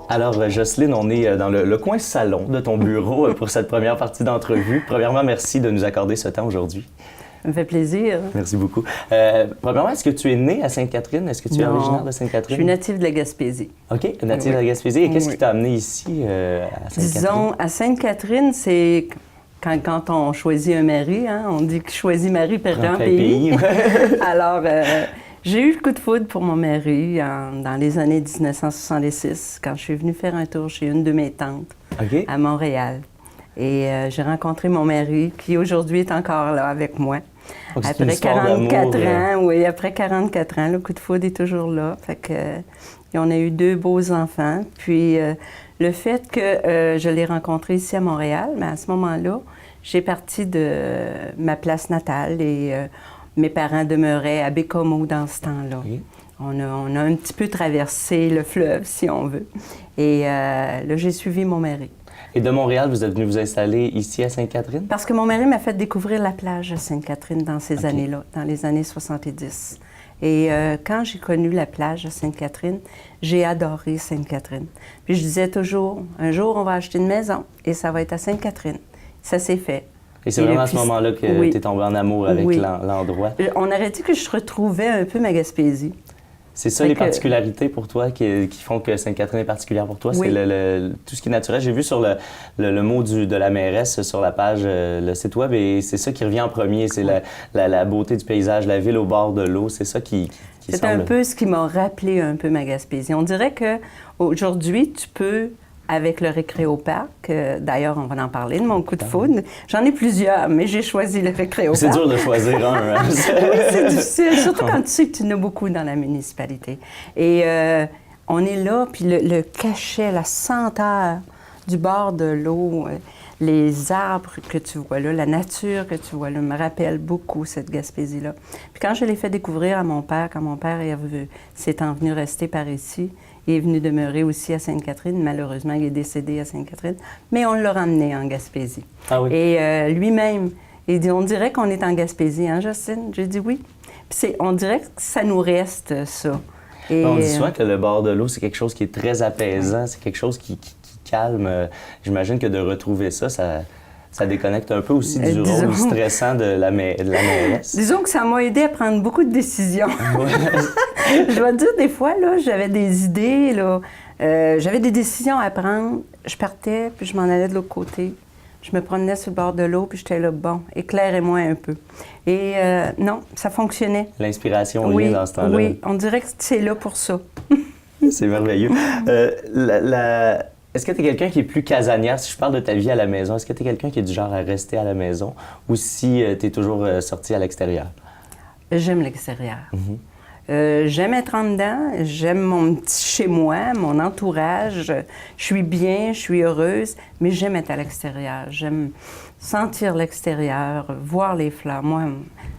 Alors, Jocelyne, on est dans le coin salon de ton bureau pour cette première partie d'entrevue. Premièrement, merci de nous accorder ce temps aujourd'hui. Ça me fait plaisir. Merci beaucoup. Premièrement, est-ce que tu es née à Sainte-Catherine? Est-ce que tu es originaire de Sainte-Catherine? Je suis native de la Gaspésie. OK, native de la Gaspésie. Et qu'est-ce qui t'a amené ici à Sainte-Catherine? Disons, à Sainte-Catherine, c'est quand on choisit un mari, hein, on dit que choisit mari perd un pays. Alors, j'ai eu le coup de foudre pour mon mari dans les années 1966, quand je suis venue faire un tour chez une de mes tantes à Montréal. Et j'ai rencontré mon mari, qui aujourd'hui est encore là avec moi. Donc, après 44 ans, oui, après 44 ans, le coup de foudre est toujours là. Fait que, et on a eu 2 beaux enfants. Puis le fait que je l'ai rencontré ici à Montréal, mais à ce moment-là, j'ai parti de ma place natale et mes parents demeuraient à Bécomo dans ce temps-là. Oui. On a un petit peu traversé le fleuve, si on veut. Et là, j'ai suivi mon mari. Et de Montréal, vous êtes venu vous installer ici à Sainte-Catherine? Parce que mon mari m'a fait découvrir la plage à Sainte-Catherine dans ces années-là, dans les années 70. Et quand j'ai connu la plage à Sainte-Catherine, j'ai adoré Sainte-Catherine. Puis je disais toujours, un jour, on va acheter une maison et ça va être à Sainte-Catherine. Ça s'est fait. Et c'est vraiment à ce moment-là que tu es tombée en amour avec l'endroit? On aurait dit que je retrouvais un peu ma Gaspésie. C'est ça les particularités pour toi qui font que Sainte-Catherine est particulière pour toi? Oui. C'est tout ce qui est naturel. J'ai vu sur le mot de la mairesse sur la page, le site web, et c'est ça qui revient en premier. C'est la beauté du paysage, la ville au bord de l'eau. C'est ça qui c'est semble... un peu ce qui m'a rappelé un peu ma Gaspésie. On dirait qu'aujourd'hui, tu peux... avec le Récréoparc. D'ailleurs, on va en parler de mon coup de foudre. J'en ai plusieurs, mais j'ai choisi le Récréoparc. C'est dur de choisir un. Hein? Oui, c'est difficile, surtout quand tu sais que tu en as beaucoup dans la municipalité. Et on est là, puis le cachet, la senteur du bord de l'eau, les arbres que tu vois là, la nature que tu vois là, me rappelle beaucoup cette Gaspésie-là. Puis quand je l'ai fait découvrir à mon père, quand mon père s'est venu rester par ici, il est venu demeurer aussi à Sainte-Catherine. Malheureusement, il est décédé à Sainte-Catherine. Mais on l'a ramené en Gaspésie. Ah oui. Et lui-même, il dit, on dirait qu'on est en Gaspésie, hein, Justine? J'ai dit oui. Puis on dirait que ça nous reste, ça. Et, on dit souvent que le bord de l'eau, c'est quelque chose qui est très apaisant. C'est quelque chose qui calme. J'imagine que de retrouver ça déconnecte un peu aussi du rôle stressant de la mairesse. Disons que ça m'a aidé à prendre beaucoup de décisions. Je dois te dire, des fois, là, j'avais des idées, là, j'avais des décisions à prendre. Je partais, puis je m'en allais de l'autre côté. Je me promenais sur le bord de l'eau, puis j'étais là, bon, éclairez-moi un peu. Et non, ça fonctionnait. L'inspiration vient dans ce temps-là. Oui, on dirait que c'est là pour ça. C'est merveilleux. Est-ce que tu es quelqu'un qui est plus casanière? Si je parle de ta vie à la maison, est-ce que tu es quelqu'un qui est du genre à rester à la maison ou si tu es toujours sorti à l'extérieur? J'aime l'extérieur. J'aime être en dedans, j'aime mon petit chez-moi, mon entourage. Je suis bien, je suis heureuse, mais j'aime être à l'extérieur. J'aime sentir l'extérieur, voir les fleurs. Moi,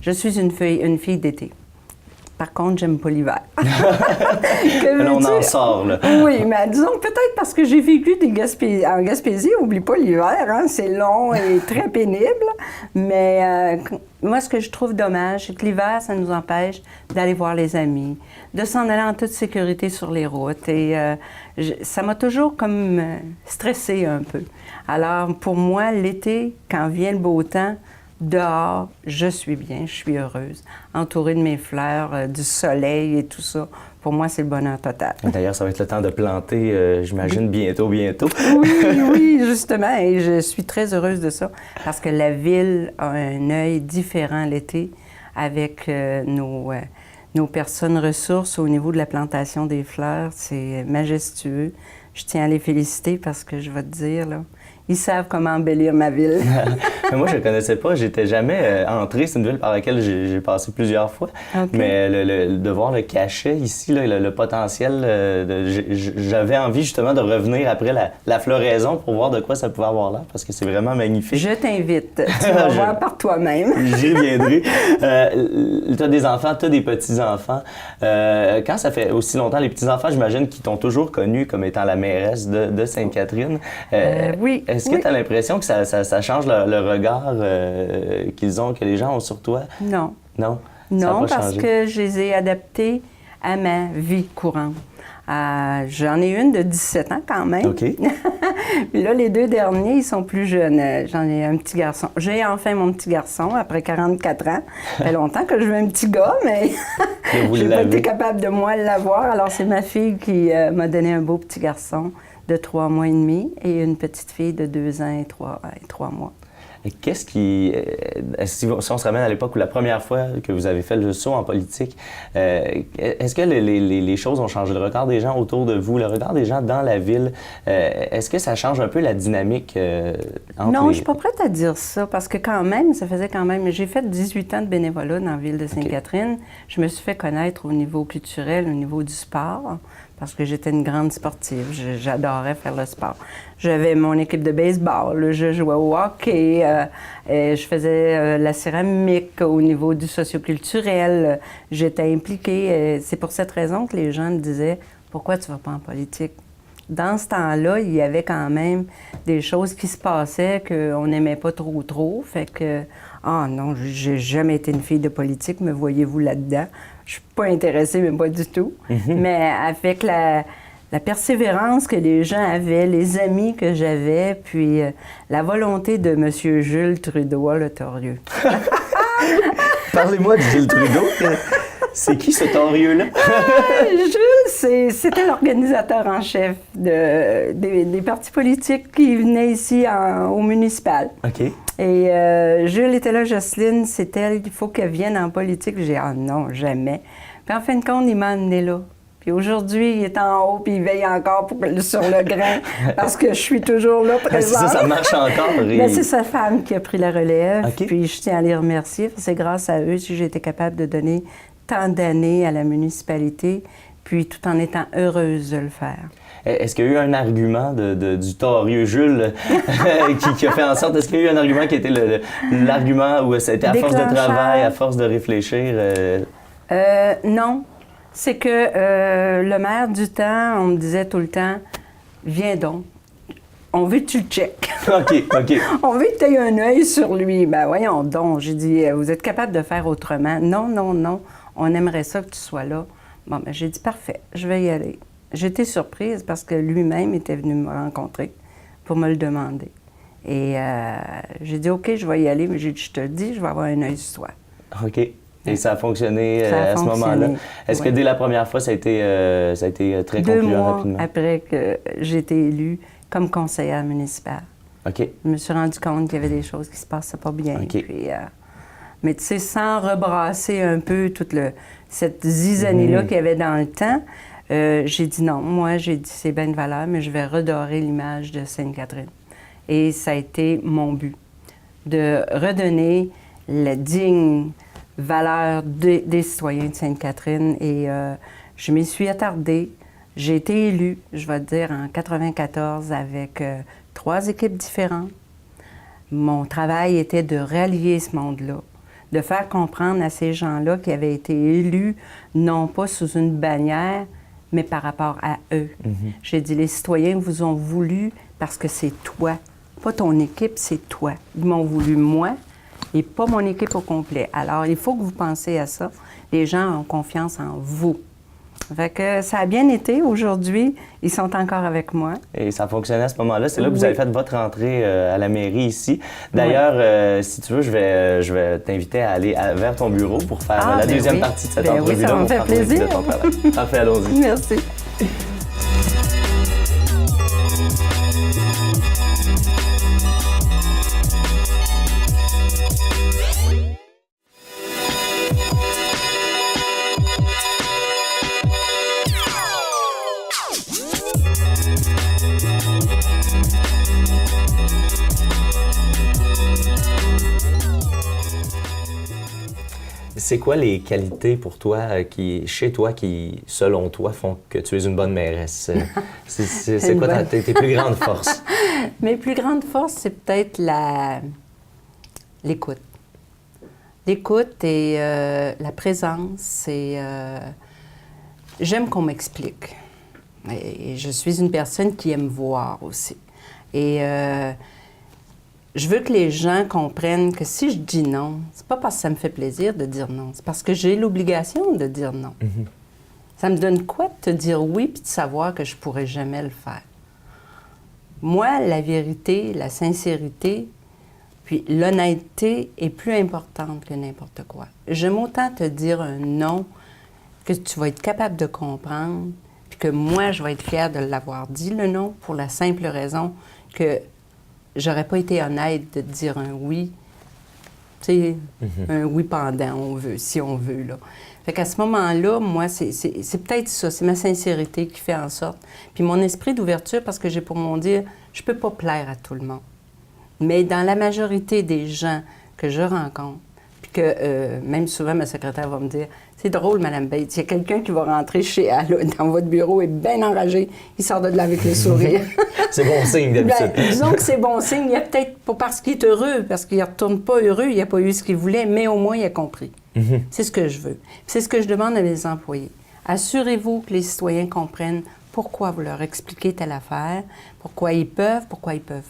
je suis une fille d'été. Par contre, j'aime pas l'hiver. Là, on en sort, là. Oui, mais disons peut-être parce que j'ai vécu en Gaspésie, oublie pas l'hiver, hein, c'est long et très pénible. Mais moi, ce que je trouve dommage, c'est que l'hiver, ça nous empêche d'aller voir les amis, de s'en aller en toute sécurité sur les routes. Et ça m'a toujours comme stressée un peu. Alors, pour moi, l'été, quand vient le beau temps, dehors, je suis bien, je suis heureuse. Entourée de mes fleurs, du soleil et tout ça. Pour moi, c'est le bonheur total. D'ailleurs, ça va être le temps de planter, j'imagine, bientôt. Oui, justement. Et je suis très heureuse de ça parce que la ville a un œil différent l'été avec nos personnes ressources au niveau de la plantation des fleurs. C'est majestueux. Je tiens à les féliciter parce que je vais te dire, là, Ils savent comment embellir ma ville. Mais moi, je ne connaissais pas. J'étais jamais entré. C'est une ville par laquelle j'ai passé plusieurs fois. Okay. Mais de voir le cachet ici, là, le potentiel, j'avais envie justement de revenir après la floraison pour voir de quoi ça pouvait avoir l'air, parce que c'est vraiment magnifique. Je t'invite. Tu vas voir par toi-même. J'y reviendrai. Tu as des enfants, tu as des petits-enfants. Quand ça fait aussi longtemps, les petits-enfants, j'imagine qu'ils t'ont toujours connu comme étant la mairesse de Sainte-Catherine. Oui. Est-ce que tu as l'impression que ça change le regard que les gens ont sur toi? Non. Non? Non, parce que je les ai adaptés à ma vie courante. J'en ai une de 17 ans quand même. OK. Puis là, les 2 derniers, ils sont plus jeunes. J'en ai un petit garçon. J'ai enfin mon petit garçon après 44 ans. Ça fait longtemps que je veux un petit gars, mais je n'ai pas été capable de moi l'avoir. Alors, c'est ma fille qui m'a donné un beau petit garçon de 3 mois et demi et une petite fille de 2 ans et 3 mois. Et qu'est-ce qui... si on se ramène à l'époque où la première fois que vous avez fait le saut en politique, est-ce que les choses ont changé? Le regard des gens autour de vous, le regard des gens dans la ville, est-ce que ça change un peu la dynamique entre Non, je ne suis pas prête à dire ça, parce que quand même, ça faisait quand même... J'ai fait 18 ans de bénévolat dans la ville de Sainte-Catherine. Okay. Je me suis fait connaître au niveau culturel, au niveau du sport, parce que j'étais une grande sportive. J'adorais faire le sport. J'avais mon équipe de baseball, je jouais au hockey, je faisais la céramique au niveau du socioculturel. J'étais impliquée. C'est pour cette raison que les gens me disaient « Pourquoi tu ne vas pas en politique? » Dans ce temps-là, il y avait quand même des choses qui se passaient qu'on n'aimait pas trop. Fait que, non, j'ai jamais été une fille de politique, me voyez-vous là-dedans? Je suis pas intéressée, mais pas du tout. Mm-hmm. Mais avec la persévérance que les gens avaient, les amis que j'avais, puis la volonté de M. Jules Trudeau, le torieux. Parlez-moi de Jules Trudeau. C'est qui ce torieux-là? Jules, c'était l'organisateur en chef des partis politiques qui venaient ici au municipal. OK. Et Jules était là, Jocelyne, c'est elle, il faut qu'elle vienne en politique. J'ai dit, non, jamais. Puis en fin de compte, il m'a amené là. Puis aujourd'hui, il est en haut, puis il veille encore sur le grain, parce que je suis toujours là présente. Ça marche encore. Mais c'est sa femme qui a pris la relève, okay. Puis je tiens à les remercier. C'est grâce à eux si j'ai été capable de donner tant d'années à la municipalité, puis tout en étant heureuse de le faire. Est-ce qu'il y a eu un argument du torieux Jules qui a fait en sorte... Est-ce qu'il y a eu un argument qui était l'argument où c'était à force de travail, à force de réfléchir? Non. C'est que le maire du temps, on me disait tout le temps, « Viens donc, on veut que tu le checkes. » OK. On veut que tu aies un œil sur lui. Ben voyons donc. J'ai dit, vous êtes capable de faire autrement? Non. On aimerait ça que tu sois là. Bon, ben j'ai dit, parfait, je vais y aller. J'étais surprise parce que lui-même était venu me rencontrer pour me le demander. Et j'ai dit, OK, je vais y aller, mais j'ai dit, je te le dis, je vais avoir un œil sur toi. OK. Et ça a fonctionné à ce moment-là. Est-ce que dès la première fois, ça a été très concluant rapidement? 2 mois après que j'ai été élue comme conseillère municipale. OK. Je me suis rendu compte qu'il y avait des choses qui se passaient pas bien. OK. Puis, mais tu sais, sans rebrasser un peu toute cette zizanie-là qu'il y avait dans le temps, j'ai dit non. Moi, j'ai dit c'est bien de valeur, mais je vais redorer l'image de Sainte-Catherine. Et ça a été mon but, de redonner la digne valeur des citoyens de Sainte-Catherine. Et je m'y suis attardée. J'ai été élue, je vais te dire, en 1994 avec 3 équipes différentes. Mon travail était de rallier ce monde-là, de faire comprendre à ces gens-là qui avaient été élus, non pas sous une bannière, mais par rapport à eux. Mm-hmm. J'ai dit, les citoyens vous ont voulu parce que c'est toi, pas ton équipe, c'est toi. Ils m'ont voulu moi et pas mon équipe au complet. Alors, il faut que vous pensiez à ça. Les gens ont confiance en vous. Fait que ça a bien été. Aujourd'hui, ils sont encore avec moi. Et ça fonctionnait à ce moment-là. C'est là que vous avez fait votre rentrée à la mairie ici. D'ailleurs, si tu veux, je vais t'inviter à aller vers ton bureau pour faire la deuxième partie de cette entrevue-là. Oui, ça me fait plaisir. Parfait, allons-y. Merci. C'est quoi les qualités pour toi, chez toi, qui, selon toi, font que tu es une bonne mairesse? C'est quoi tes plus grandes forces? Mes plus grandes forces, c'est peut-être l'écoute. L'écoute et la présence. J'aime qu'on m'explique. Et je suis une personne qui aime voir aussi. Et je veux que les gens comprennent que si je dis non, c'est pas parce que ça me fait plaisir de dire non, c'est parce que j'ai l'obligation de dire non. Mm-hmm. Ça me donne quoi de te dire oui puis de savoir que je pourrais jamais le faire? Moi, la vérité, la sincérité, puis l'honnêteté est plus importante que n'importe quoi. J'aime autant te dire un non que tu vas être capable de comprendre, puis que moi, je vais être fière de l'avoir dit, le non, pour la simple raison que j'aurais pas été honnête de te dire un oui, tu sais, un oui pendant, si on veut, là. Fait qu'à ce moment-là, moi, c'est peut-être ça, c'est ma sincérité qui fait en sorte. Puis mon esprit d'ouverture, parce que j'ai pour mon dire, je peux pas plaire à tout le monde. Mais dans la majorité des gens que je rencontre, puis que même souvent ma secrétaire va me dire, c'est drôle, Mme Bates, il y a quelqu'un qui va rentrer chez elle, dans votre bureau, est bien enragé, il sort de là avec le sourire. C'est bon signe, d'habitude. Disons que c'est bon signe. Il y a peut-être pas parce qu'il est heureux, parce qu'il ne retourne pas heureux, il n'a pas eu ce qu'il voulait, mais au moins il a compris. Mm-hmm. C'est ce que je veux. C'est ce que je demande à mes employés. Assurez-vous que les citoyens comprennent pourquoi vous leur expliquez telle affaire, pourquoi ils peuvent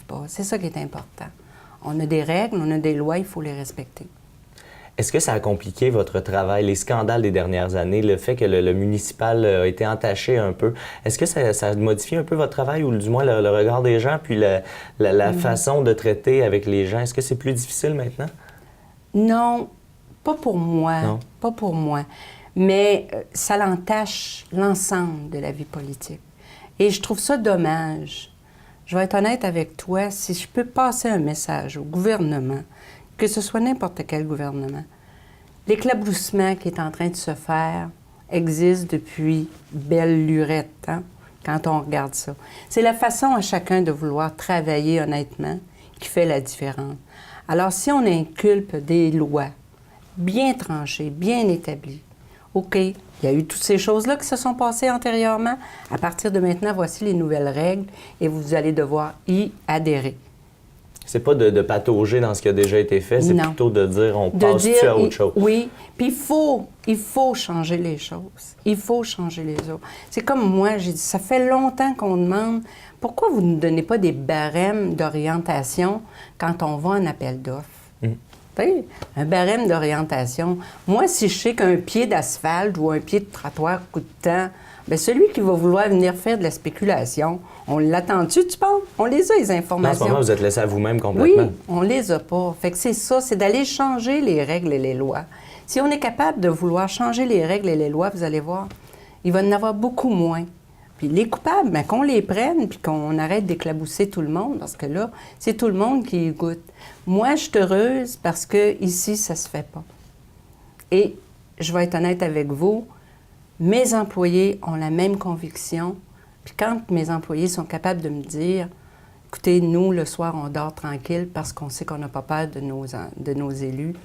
pas. C'est ça qui est important. On a des règles, on a des lois, il faut les respecter. Est-ce que ça a compliqué votre travail, les scandales des dernières années, le fait que le municipal a été entaché un peu? Est-ce que ça a modifié un peu votre travail ou du moins le regard des gens, puis la façon de traiter avec les gens? Est-ce que c'est plus difficile maintenant? Non, pas pour moi. Non. Pas pour moi. Mais ça l'entache l'ensemble de la vie politique. Et je trouve ça dommage. Je vais être honnête avec toi, si je peux passer un message au gouvernement, que ce soit n'importe quel gouvernement, l'éclaboussement qui est en train de se faire existe depuis belle lurette, hein, quand on regarde ça. C'est la façon à chacun de vouloir travailler honnêtement qui fait la différence. Alors, si on inculpe des lois bien tranchées, bien établies, OK, il y a eu toutes ces choses-là qui se sont passées antérieurement. À partir de maintenant, voici les nouvelles règles et vous allez devoir y adhérer. C'est pas de patauger dans ce qui a déjà été fait, c'est plutôt de dire on passe-tu à autre chose. Oui, puis il faut changer les choses. Il faut changer les autres. C'est comme moi, j'ai dit, ça fait longtemps qu'on demande pourquoi vous ne donnez pas des barèmes d'orientation quand on va en appel d'offres. Un barème d'orientation. Moi, si je sais qu'un pied d'asphalte ou un pied de trottoir coûte tant, bien, celui qui va vouloir venir faire de la spéculation, on l'attend-tu, tu penses? On les a, les informations. En ce moment, vous êtes laissé à vous-même complètement. Oui, on les a pas. Fait que c'est ça, c'est d'aller changer les règles et les lois. Si on est capable de vouloir changer les règles et les lois, vous allez voir, il va y en avoir beaucoup moins. Puis les coupables, bien, qu'on les prenne puis qu'on arrête d'éclabousser tout le monde, parce que là, c'est tout le monde qui y goûte. Moi, je suis heureuse parce que ici, ça se fait pas. Et je vais être honnête avec vous, mes employés ont la même conviction. Puis quand mes employés sont capables de me dire, écoutez, nous, le soir, on dort tranquille parce qu'on sait qu'on n'a pas peur de nos élus,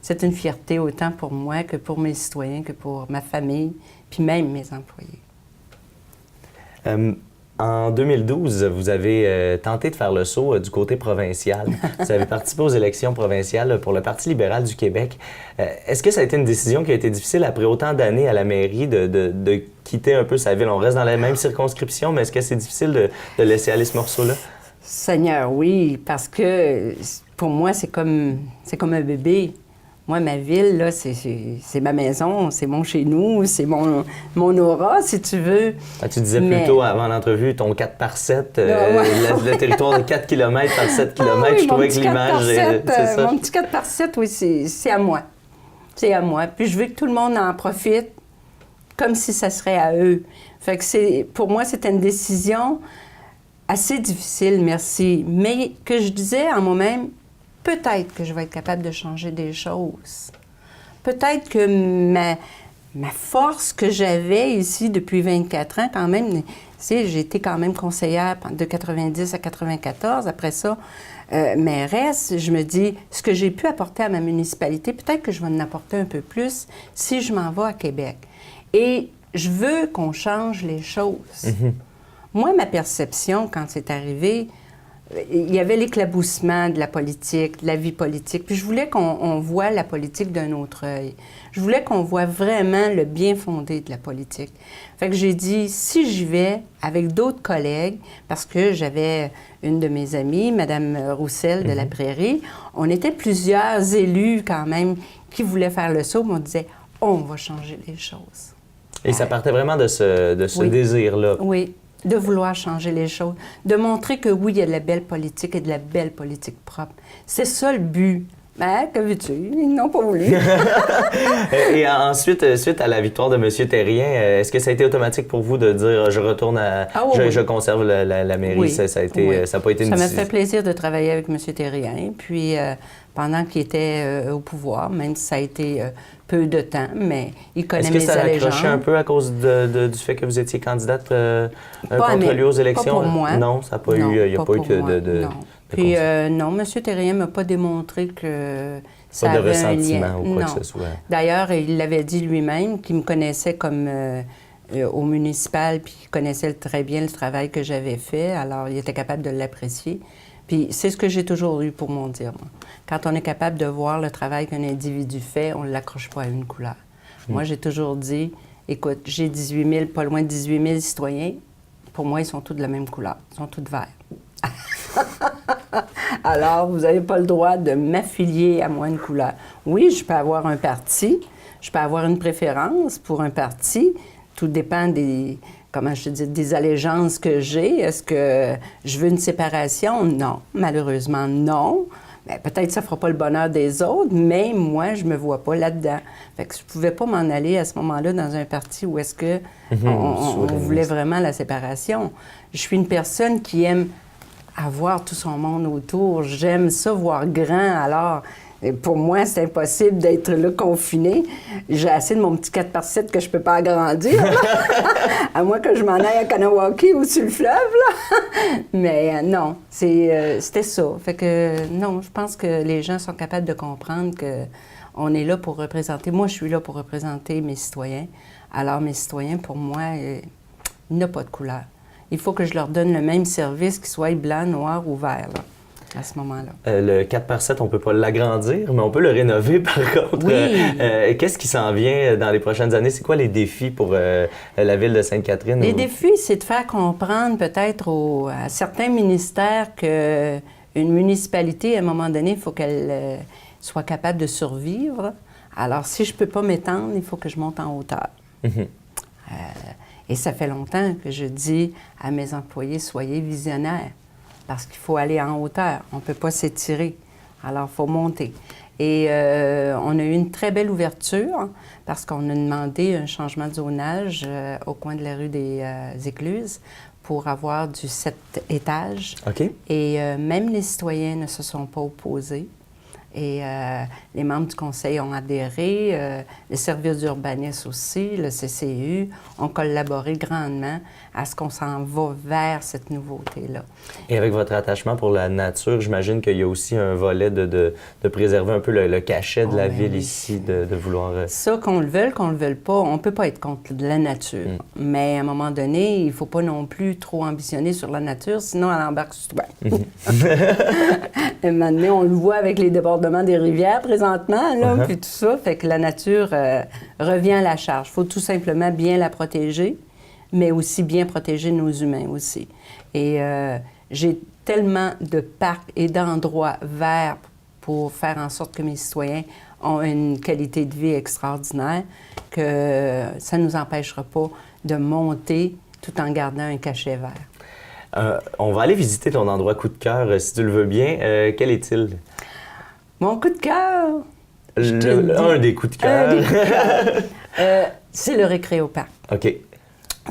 c'est une fierté autant pour moi que pour mes citoyens, que pour ma famille, puis même mes employés. En 2012, vous avez tenté de faire le saut du côté provincial. Vous avez participé aux élections provinciales pour le Parti libéral du Québec. Est-ce que ça a été une décision qui a été difficile après autant d'années à la mairie de quitter un peu sa ville? On reste dans la même circonscription, mais est-ce que c'est difficile de laisser aller ce morceau-là? Seigneur, oui, parce que pour moi, c'est comme un bébé. Moi, ma ville, là, c'est ma maison, c'est mon chez-nous, c'est mon aura, si tu veux. Ah, tu disais plutôt avant l'entrevue, ton 4x7, le territoire de 4 km par 7 km, oui, je trouvais que l'image, c'est ça. Mon petit 4x7, oui, c'est à moi. C'est à moi. Puis je veux que tout le monde en profite comme si ça serait à eux. Fait que pour moi, c'était une décision assez difficile, merci, mais que je disais en moi-même, peut-être que je vais être capable de changer des choses. Peut-être que ma force que j'avais ici depuis 24 ans, quand même, tu sais, j'ai été quand même conseillère de 90 à 94. Après ça, mairesse, je me dis, ce que j'ai pu apporter à ma municipalité, peut-être que je vais en apporter un peu plus si je m'en vais à Québec. Et je veux qu'on change les choses. Moi, ma perception, quand c'est arrivé, il y avait l'éclaboussement de la politique, de la vie politique. Puis je voulais qu'on voit la politique d'un autre œil. Je voulais qu'on voit vraiment le bien fondé de la politique. Fait que j'ai dit, si j'y vais avec d'autres collègues, parce que j'avais une de mes amies, Mme Roussel de la Prairie, on était plusieurs élus quand même qui voulaient faire le saut, mais on disait, on va changer les choses. Et ça partait vraiment de ce désir-là. Oui. De vouloir changer les choses, de montrer que oui, il y a de la belle politique et de la belle politique propre. C'est ça le but. Ben, que veux-tu? Ils n'ont pas voulu. Et ensuite, suite à la victoire de M. Terrien, est-ce que ça a été automatique pour vous de dire je retourne à... je conserve la mairie? Oui. Ça a pas été une... Ça m'a fait plaisir de travailler avec M. Terrien. Puis, pendant qu'il était au pouvoir, même si ça a été peu de temps, mais il connaît mes allégeances. Est-ce que ça a accroché un peu à cause du fait que vous étiez candidate contre lui aux élections? Pas pour moi. Non, ça n'a pas eu... Il n'y a pas eu de non. Puis non, M. Terrien ne m'a pas démontré que ça avait un lien. Pas de ressentiment ou quoi que ce soit. D'ailleurs, il l'avait dit lui-même, qu'il me connaissait comme au municipal, puis qu'il connaissait très bien le travail que j'avais fait, alors il était capable de l'apprécier. Puis c'est ce que j'ai toujours eu pour mon dire, moi. Quand on est capable de voir le travail qu'un individu fait, on ne l'accroche pas à une couleur. Moi, j'ai toujours dit, écoute, j'ai 18 000, pas loin de 18 000 citoyens. Pour moi, ils sont tous de la même couleur. Ils sont tous verts. Alors, vous n'avez pas le droit de m'affilier à moi une couleur. Oui, je peux avoir un parti, je peux avoir une préférence pour un parti. Tout dépend des, comment je te dis, des allégeances que j'ai. Est-ce que je veux une séparation? Non. Malheureusement, non. Bien, peut-être que ça ne fera pas le bonheur des autres, mais moi, je ne me vois pas là-dedans. Fait que je ne pouvais pas m'en aller à ce moment-là dans un parti où est-ce que on voulait vraiment la séparation. Je suis une personne qui aime avoir tout son monde autour. J'aime ça voir grand. Alors, pour moi, c'est impossible d'être là confiné. J'ai assez de mon petit 4x7 que je peux pas agrandir, à moins que je m'en aille à Kanawaki ou sur le fleuve, là. Mais non, c'était ça. Fait que non, je pense que les gens sont capables de comprendre qu'on est là pour représenter. Moi, je suis là pour représenter mes citoyens. Alors, mes citoyens, pour moi, il n'y a pas de couleur. Il faut que je leur donne le même service, qu'il soit blanc, noir ou vert, là, à ce moment-là. Le 4x7, on ne peut pas l'agrandir, mais on peut le rénover, par contre. Oui. Qu'est-ce qui s'en vient dans les prochaines années? C'est quoi les défis pour la ville de Sainte-Catherine? Les défis, c'est de faire comprendre peut-être à certains ministères qu'une municipalité, à un moment donné, il faut qu'elle soit capable de survivre. Alors, si je ne peux pas m'étendre, il faut que je monte en hauteur. Et ça fait longtemps que je dis à mes employés, soyez visionnaires, parce qu'il faut aller en hauteur. On ne peut pas s'étirer. Alors, il faut monter. Et on a eu une très belle ouverture, parce qu'on a demandé un changement de zonage au coin de la rue des Écluses pour avoir du 7 étages. OK. Et même les citoyens ne se sont pas opposés. Et les membres du conseil ont adhéré, les services d'urbanisme aussi, le CCU, ont collaboré grandement à ce qu'on s'en va vers cette nouveauté-là. Et avec votre attachement pour la nature, j'imagine qu'il y a aussi un volet de préserver un peu le cachet de la ville ici, de vouloir... Ça, qu'on le veuille pas, on ne peut pas être contre la nature. Mais à un moment donné, il ne faut pas non plus trop ambitionner sur la nature, sinon elle embarque sur toi. Maintenant, on le voit avec les débordements des rivières présentement, là, puis tout ça, fait que la nature revient à la charge. Il faut tout simplement bien la protéger, mais aussi bien protéger nos humains aussi. Et j'ai tellement de parcs et d'endroits verts pour faire en sorte que mes citoyens ont une qualité de vie extraordinaire que ça ne nous empêchera pas de monter tout en gardant un cachet vert. On va aller visiter ton endroit coup de cœur, si tu le veux bien. Quel est-il? Mon coup de cœur? Un des coups de cœur. C'est le Récréoparc. OK.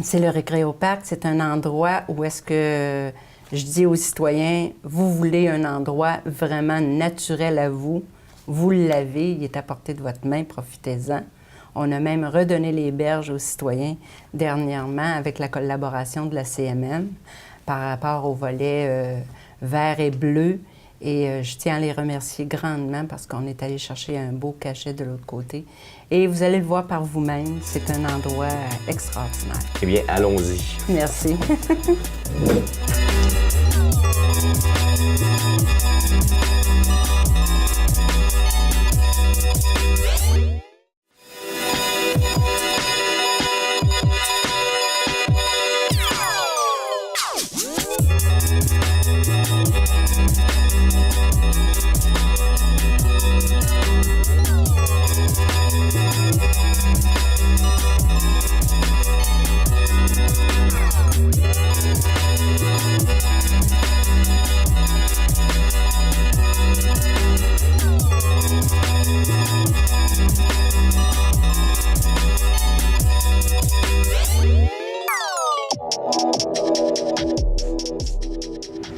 C'est le Récréoparc. C'est un endroit où est-ce que je dis aux citoyens, vous voulez un endroit vraiment naturel à vous, vous l'avez, il est à portée de votre main, profitez-en. On a même redonné les berges aux citoyens dernièrement avec la collaboration de la CMM par rapport au volet vert et bleu. Et je tiens à les remercier grandement parce qu'on est allé chercher un beau cachet de l'autre côté. Et vous allez le voir par vous-même, c'est un endroit extraordinaire. Eh bien, allons-y. Merci.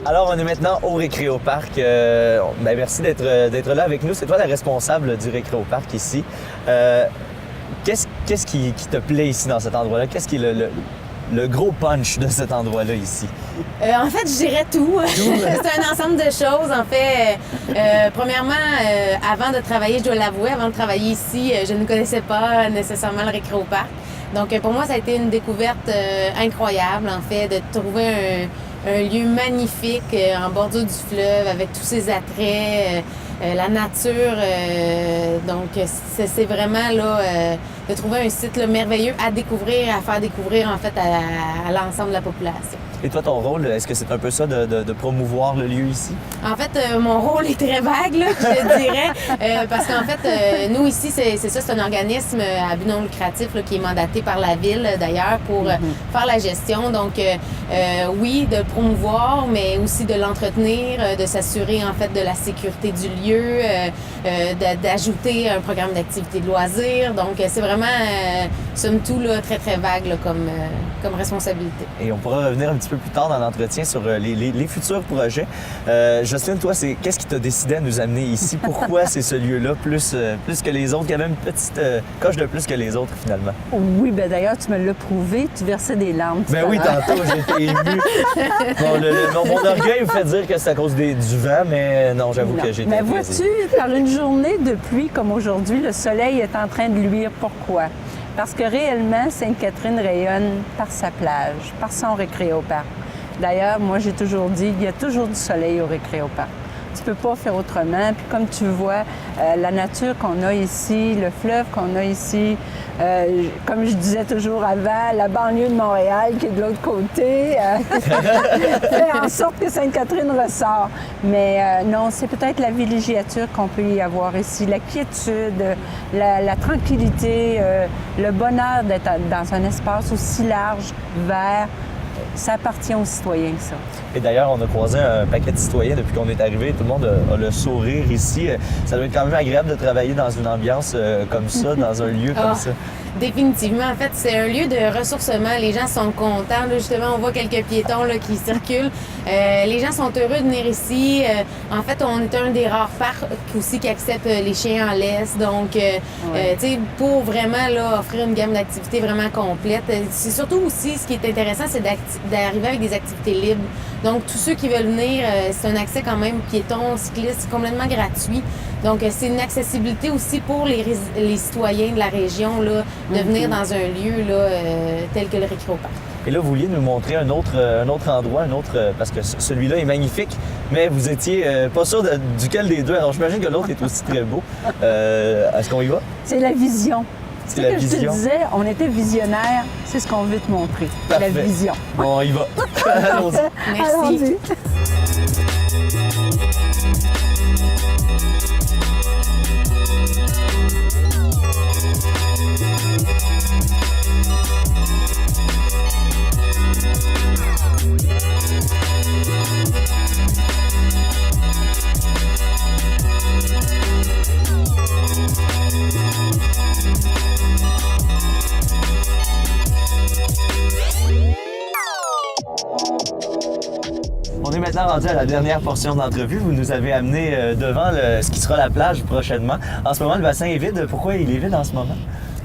Alors, on est maintenant au Récréoparc. Merci d'être là avec nous. C'est toi la responsable du Récréoparc ici. Qu'est-ce qui te plaît ici dans cet endroit-là? Qu'est-ce qui est le gros punch de cet endroit-là ici? En fait, je dirais tout. C'est un ensemble de choses. En fait, premièrement, avant de travailler, je dois l'avouer, avant de travailler ici, je ne connaissais pas nécessairement le Récréoparc. Donc, pour moi, ça a été une découverte incroyable, en fait, de trouver un lieu magnifique en bordure du fleuve avec tous ses attraits, la nature. Donc, c'est vraiment là, de trouver un site là, merveilleux à découvrir, à faire découvrir en fait à l'ensemble de la population. Et toi, ton rôle, est-ce que c'est un peu ça de promouvoir le lieu ici? En fait, mon rôle est très vague, là, je dirais, parce qu'en fait, nous ici, c'est un organisme à but non lucratif là, qui est mandaté par la ville, d'ailleurs, pour faire la gestion. Donc, oui, de promouvoir, mais aussi de l'entretenir, de s'assurer, en fait, de la sécurité du lieu, d'ajouter un programme d'activité de loisirs. Donc, c'est vraiment, somme toute, là, très, très vague là, comme responsabilité. Et on pourra revenir un petit peu plus tard dans l'entretien sur les futurs projets. Jocelyne, toi, qu'est-ce qui t'a décidé à nous amener ici? Pourquoi c'est ce lieu-là plus que les autres? Il y avait une petite coche de plus que les autres, finalement. Oui, bien d'ailleurs, tu me l'as prouvé, tu versais des larmes. Ben oui, tantôt, j'ai été ému. Bon, mon orgueil me fait dire que c'est à cause du vent, mais non, j'avoue que j'ai été Mais vois-tu, par une journée de pluie comme aujourd'hui, le soleil est en train de luire. Pourquoi? Parce que réellement, Sainte-Catherine rayonne par sa plage, par son Récréoparc. D'ailleurs, moi, j'ai toujours dit, il y a toujours du soleil au Récréoparc. Tu peux pas faire autrement. Puis comme tu vois, la nature qu'on a ici, le fleuve qu'on a ici, comme je disais toujours avant, la banlieue de Montréal qui est de l'autre côté, fait en sorte que Sainte-Catherine ressort. Mais non, c'est peut-être la villégiature qu'on peut y avoir ici, la quiétude, la tranquillité, le bonheur d'être dans un espace aussi large, vert. Ça appartient aux citoyens, ça. Et d'ailleurs, on a croisé un paquet de citoyens depuis qu'on est arrivé. Tout le monde a le sourire ici. Ça doit être quand même agréable de travailler dans une ambiance comme ça, dans un lieu comme ça. Définitivement. En fait, c'est un lieu de ressourcement. Les gens sont contents. Là, justement, on voit quelques piétons là, qui circulent. Les gens sont heureux de venir ici. En fait, on est un des rares parcs aussi qui accepte les chiens en laisse. Donc, tu sais, pour vraiment là, offrir une gamme d'activités vraiment complète. C'est surtout aussi, ce qui est intéressant, c'est d'arriver avec des activités libres. Donc, tous ceux qui veulent venir, c'est un accès quand même piéton, cycliste, complètement gratuit. Donc, c'est une accessibilité aussi pour les citoyens de la région, là, de venir dans un lieu là, tel que le Récréoparc. Et là, vous vouliez nous montrer un autre endroit, parce que celui-là est magnifique, mais vous étiez pas sûr duquel des deux. Alors, j'imagine que l'autre est aussi très beau. Est-ce qu'on y va? C'est la vision. C'est la vision. Je te disais, on était visionnaires, c'est ce qu'on veut te montrer. Parfait. La vision. Bon, on y va. Allons-y. Merci. Allons-y. On est maintenant rendu à la dernière portion d'entrevue. Vous nous avez amené devant ce qui sera la plage prochainement. En ce moment, le bassin est vide. Pourquoi il est vide en ce moment?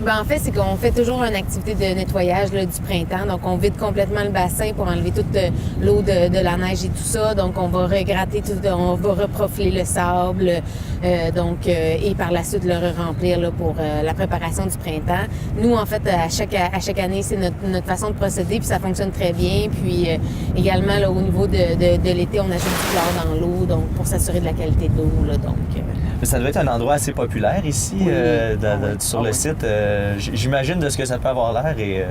Ben, en fait, c'est qu'on fait toujours une activité de nettoyage là, du printemps. Donc, on vide complètement le bassin pour enlever toute l'eau de la neige et tout ça. Donc, on va regratter tout, on va reprofiler le sable. Et par la suite, le remplir pour la préparation du printemps. Nous, en fait, à chaque année, c'est notre façon de procéder, puis ça fonctionne très bien. Puis également, là, au niveau de l'été, on ajoute du chlore dans l'eau, donc pour s'assurer de la qualité de l'eau. Ça doit être un endroit assez populaire ici, sur le site. J'imagine de ce que ça peut avoir l'air et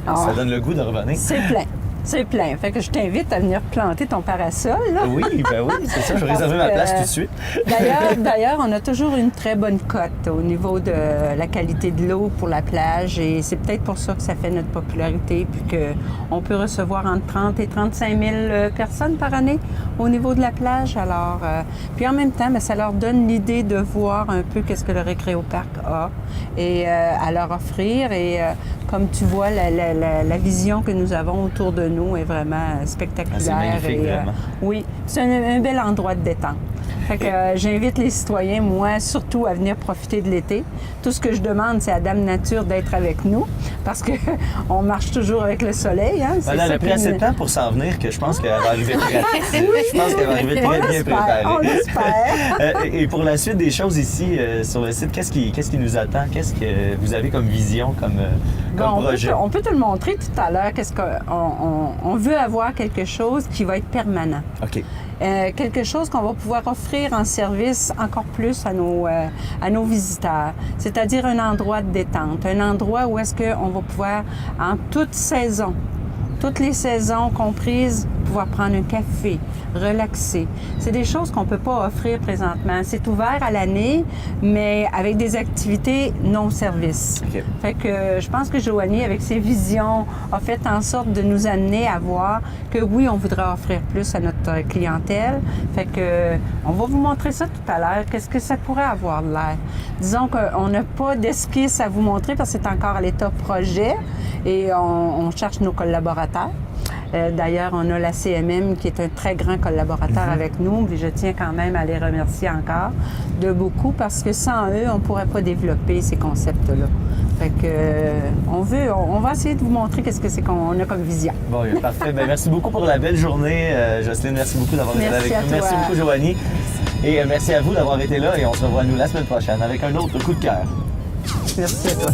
ça donne le goût de revenir. C'est plein. C'est plein. Fait que je t'invite à venir planter ton parasol. Là. Oui, c'est ça. Je vais réserver ma place tout de suite. D'ailleurs, on a toujours une très bonne cote au niveau de la qualité de l'eau pour la plage et c'est peut-être pour ça que ça fait notre popularité puis qu'on peut recevoir entre 30 et 35 000 personnes par année au niveau de la plage. Alors, puis en même temps, ça leur donne l'idée de voir un peu qu'est-ce que le Récréoparc a et à leur offrir. Et comme tu vois, la vision que nous avons autour de nous est vraiment spectaculaire. C'est magnifique, vraiment. Oui, c'est un bel endroit de détente. Fait que j'invite les citoyens, moi, surtout à venir profiter de l'été. Tout ce que je demande, c'est à Dame Nature d'être avec nous parce qu'on marche toujours avec le soleil. Hein? Elle a pris assez de temps pour s'en venir que je pense qu'elle va arriver très Je pense qu'elle va arriver très bien préparée. On l'espère. Et pour la suite des choses ici sur le site, qu'est-ce qui nous attend? Qu'est-ce que vous avez comme vision, comme projet? On peut te le montrer tout à l'heure. On veut avoir quelque chose qui va être permanent. OK. Quelque chose qu'on va pouvoir offrir en service encore plus à nos visiteurs. C'est-à-dire un endroit de détente, un endroit où est-ce qu'on va pouvoir, en toute saison, toutes les saisons comprises, pouvoir prendre un café, relaxer. C'est des choses qu'on ne peut pas offrir présentement. C'est ouvert à l'année, mais avec des activités non-service. Okay. Fait que je pense que Joanie, avec ses visions, a fait en sorte de nous amener à voir que oui, on voudrait offrir plus à notre clientèle. Fait que on va vous montrer ça tout à l'heure. Qu'est-ce que ça pourrait avoir de l'air? Disons qu'on n'a pas d'esquisse à vous montrer parce que c'est encore à l'état projet et on cherche nos collaborateurs. D'ailleurs, on a la CMM qui est un très grand collaborateur avec nous, puis je tiens quand même à les remercier encore de beaucoup parce que sans eux, on ne pourrait pas développer ces concepts-là. Fait que on va essayer de vous montrer qu'est-ce que c'est qu'on a comme vision. Bon, parfait. Merci beaucoup pour la belle journée, Jocelyne. Merci beaucoup d'avoir été avec nous. Merci beaucoup, Joanie. Et merci à vous d'avoir été là et on se revoit nous la semaine prochaine avec un autre coup de cœur. Merci à toi.